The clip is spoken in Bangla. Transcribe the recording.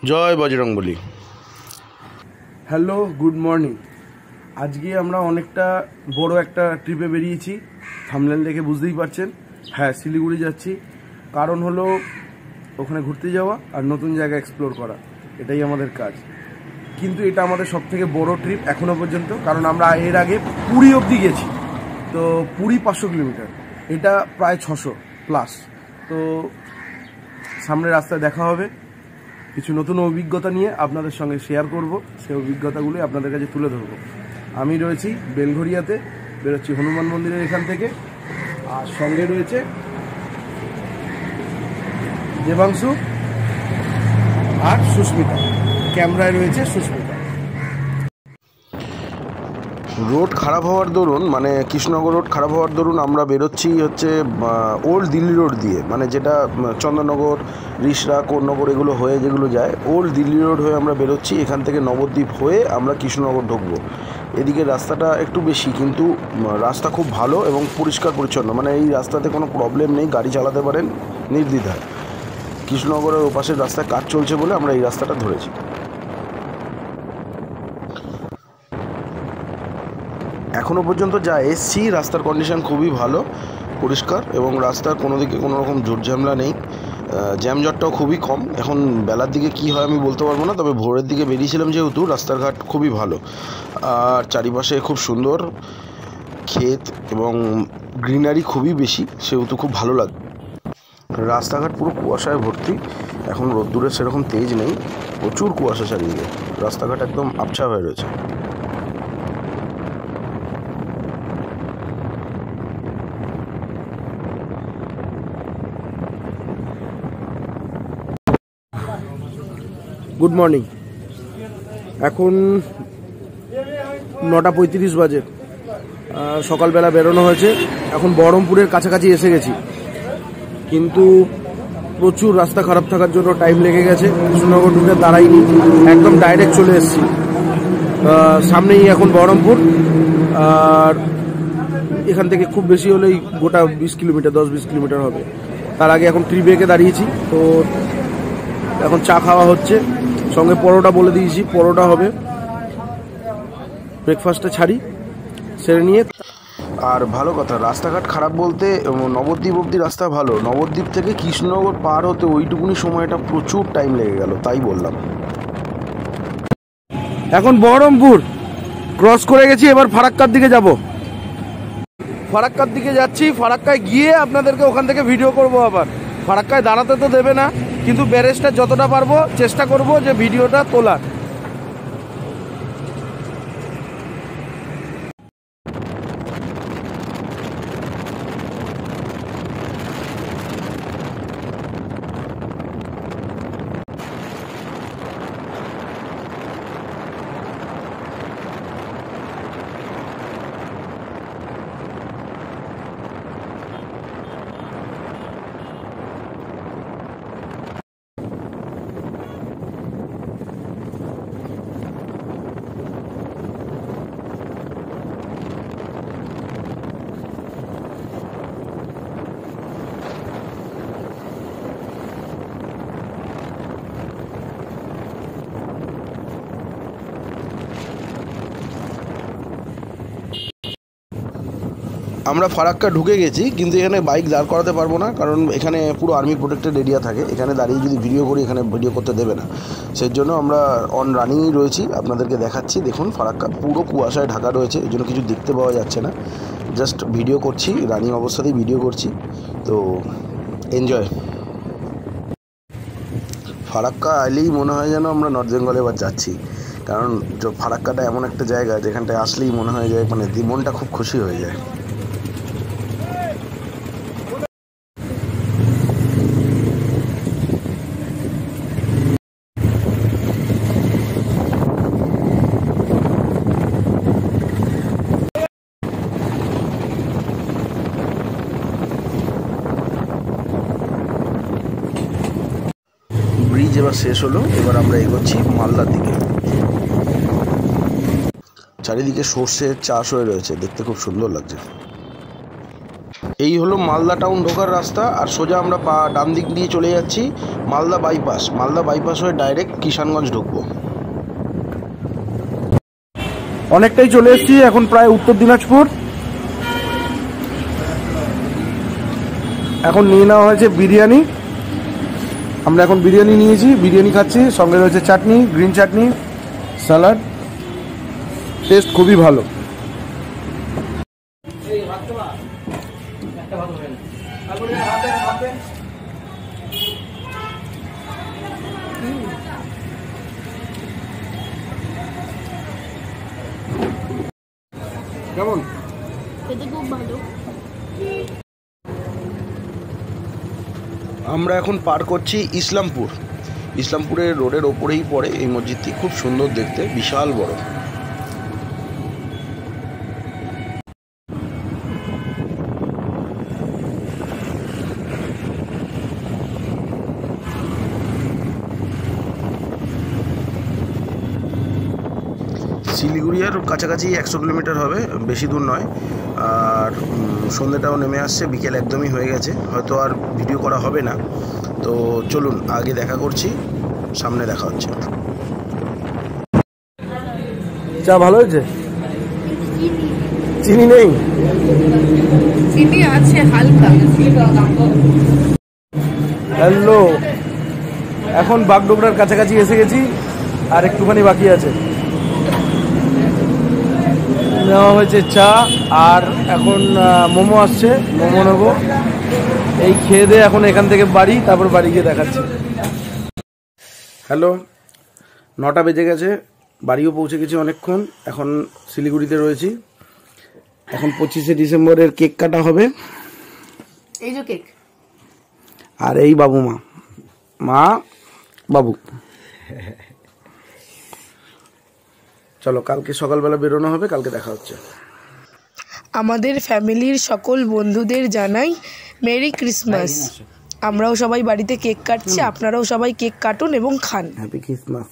জয় বজরংবলী। Hello, good morning. আজকে আমরা অনেকটা বড় একটা ট্রিপে বেরিয়েছি। থাম্বনেল দেখে বুঝতেই পারছেন, হ্যাঁ শিলিগুড়ি যাচ্ছি। কারণ হলো ওখানে ঘুরতে যাওয়া আর নতুন জায়গা এক্সপ্লোর করা, এটাই আমাদের কাজ। কিন্তু এটা আমাদের সবথেকে বড় ট্রিপ এখনও পর্যন্ত, কারণ আমরা এর আগে পুরী অবধি গেছি। তো পুরী 500 কিলোমিটার, এটা প্রায় 600 প্লাস। তো সামনে রাস্তায় দেখা হবে, কিছু নতুন অভিজ্ঞতা নিয়ে আপনাদের সঙ্গে শেয়ার করব। সেই অভিজ্ঞতাগুলি আপনাদের কাছে তুলে ধরব। আমি রয়েছি বেলঘরিয়াতে, বেরোচ্ছি হনুমান মন্দিরের এখান থেকে। আর সঙ্গে রয়েছে দেবাংশু আর সুস্মিতা, ক্যামেরায় রয়েছে সুস্মিতা। রোড খারাপ হওয়ার দরুন, মানে কৃষ্ণনগর রোড খারাপ হওয়ার দরুন আমরা বেরোচ্ছি হচ্ছে ওল্ড দিল্লি রোড দিয়ে, মানে যেটা চন্দননগর, রিষড়া, কোন্নগর এগুলো হয়ে যেগুলো যায়, ওল্ড দিল্লি রোড হয়ে আমরা বেরোচ্ছি। এখান থেকে নবদ্বীপ হয়ে আমরা কৃষ্ণনগর ঢুকবো। এদিকে রাস্তাটা একটু বেশি, কিন্তু রাস্তা খুব ভালো এবং পরিষ্কার পরিচ্ছন্ন, মানে এই রাস্তাতে কোনো প্রবলেম নেই, গাড়ি চালাতে পারেন নির্দ্বিধায়। কৃষ্ণনগরের ওপাশের রাস্তায় কাজ চলছে বলে আমরা এই রাস্তাটা ধরেছি। এখনও পর্যন্ত যা এসছি, রাস্তার কন্ডিশন খুবই ভালো, পরিষ্কার, এবং রাস্তার কোনো দিকে কোনো রকম ঝামেলা নেই। জ্যামজটটাও খুবই কম। এখন বেলার দিকে কি হয় আমি বলতে পারবো না, তবে ভোরের দিকে বেরিয়েছিলাম যেহেতু রাস্তাঘাট খুবই ভালো। আর চারিপাশে খুব সুন্দর ক্ষেত এবং গ্রিনারি খুবই বেশি, সেহেতু খুব ভালো লাগে। রাস্তাঘাট পুরো কুয়াশায় ভর্তি। এখন রোদ্দুরের সেরকম তেজ নেই, প্রচুর কুয়াশা চারিদিকে, রাস্তাঘাট একদম আবছা হয়ে রয়েছে। Good morning. এখন 9:35 বাজে। সকালবেলা বেরোনো হয়েছে, এখন বহরমপুরের কাছাকাছি এসে গেছি, কিন্তু প্রচুর রাস্তা খারাপ থাকার জন্য টাইম লেগে গেছে। কৃষ্ণনগর ঢুকে দাঁড়াইনি, একদম ডাইরেক্ট চলে এসেছি। সামনেই এখন বহরমপুর, আর এখান থেকে খুব বেশি হলেই গোটা 20 কিলোমিটার, 10-20 কিলোমিটার হবে। তার আগে এখন ট্রি ব্রেকে দাঁড়িয়েছি, তো এখন চা খাওয়া হচ্ছে, সঙ্গে পরোটা বলে দিয়েছি, পরোটা হবে। ব্রেকফাস্টটা ছাড়ি, সেরে নিয়ে। আর ভালো কথা, রাস্তাঘাট খারাপ বলতে নবদ্বীপ অবধি রাস্তা ভালো, নবদ্বীপ থেকে কৃষ্ণনগর পার হতে ওইটুকুনি সময়টা প্রচুর টাইম লেগে গেল, তাই বললাম। এখন বহরমপুর ক্রস করে গেছি, এবার ফারাক্কার দিকে যাব। ফারাক্কার দিকে যাচ্ছি, ফারাক্কায় গিয়ে আপনাদেরকে ওখান থেকে ভিডিও করব। আবার ফারাক্কায় দাঁড়াতে তো দেবে না, কিন্তু ব্যারেজটা যতটা পারবো চেষ্টা করব যে ভিডিওটা তোলার। আমরা ফারাক্কা ঢুকে গেছি, কিন্তু এখানে বাইক দাঁড় করাতে পারবো না, কারণ এখানে পুরো আর্মি প্রোটেক্টেড এরিয়া থাকে। এখানে দাঁড়িয়ে যদি ভিডিও করি, এখানে ভিডিও করতে দেবে না। সেই জন্য আমরা অন রানিংই রয়েছি, আপনাদেরকে দেখাচ্ছি। দেখুন, ফারাক্কা পুরো কুয়াশায় ঢাকা রয়েছে, এই জন্য কিছু দেখতে পাওয়া যাচ্ছে না। জাস্ট ভিডিও করছি, রানিং অবস্থাতেই ভিডিও করছি, তো এনজয়। ফারাক্কা আইলেই মনে হয় যেন আমরা নর্থ বেঙ্গলে এবার যাচ্ছি, কারণ ফারাক্কাটা এমন একটা জায়গা যেখানটায় আসলেই মনে হয় যায়, মানে মনটা খুব খুশি হয়ে যায়। ব্রিজ এবার শেষ হলো, এবার আমরা এগোচ্ছি মালদার দিকে। চারিদিকে সর্ষের চাষ হয়ে রয়েছে, দেখতে খুব সুন্দর লাগছে। এই হলো মালদা টাউন ঢোকার রাস্তা, আর সোজা আমরা ডান দিক দিয়ে চলে যাচ্ছি মালদা বাইপাস। মালদা বাইপাস হয়ে ডাইরেক্ট কিষানগঞ্জ ঢুকবো। অনেকটাই চলে এসেছি, এখন প্রায় উত্তর দিনাজপুর। এখন নিয়ে নেওয়া হয়েছে বিরিয়ানি। আমরা এখন বিরিয়ানি নিয়েছি, বিরিয়ানি খাচ্ছি, সঙ্গে রয়েছে চাটনি, গ্রিন চাটনি, স্যালাড। টেস্ট খুবই ভালো। কেমন? খেতে খুব ভালো। আমরা এখন পার করছি ইসলামপুর। ইসলামপুরের রোডের ওপরেই পড়ে এই মসজিদটি, খুব সুন্দর দেখতে, বিশাল বড়। শিলিগুড়ি আর কাছাকাছি 100 কিলোমিটার হবে, বেশি দূর নয়। আর সন্ধ্যেটাও নেমে আসছে, বিকেল একদমই হয়ে গেছে, হয়তো আর ভিডিও করা হবে না। তো চলুন আগে দেখা করছি, সামনে দেখা হচ্ছে। চা ভালো হয়েছে? চিনি নেই? চিনি আছে হালকা। হ্যালো, এখন বাগডোগরার কাছাকাছি এসে গেছি, আর একটুখানি বাকি আছে। নেওয়া হয়েছে চা, আর এখন মোমো আসছে, মোমো নেবো। এই খেয়ে দিয়ে এখন এখান থেকে বাড়ি, তারপর বাড়ি গিয়ে দেখাচ্ছি। হ্যালো, 9টা বেজে গেছে, বাড়িও পৌঁছে গেছি অনেকক্ষণ। এখন শিলিগুড়িতে রয়েছি। এখন 25শে ডিসেম্বরের কেক কাটা হবে। এই যে কেক। আর এই বাবু মা বাবু। চলো, কালকে সকালবেলা বেরোনো হবে, কালকে দেখা হচ্ছে। আমাদের ফ্যামিলির সকল বন্ধুদের জানাই মেরি ক্রিসমাস। আমরাও সবাই বাড়িতে কেক কাটছি, আপনারাও সবাই কেক কাটুন এবং খান। Happy Christmas.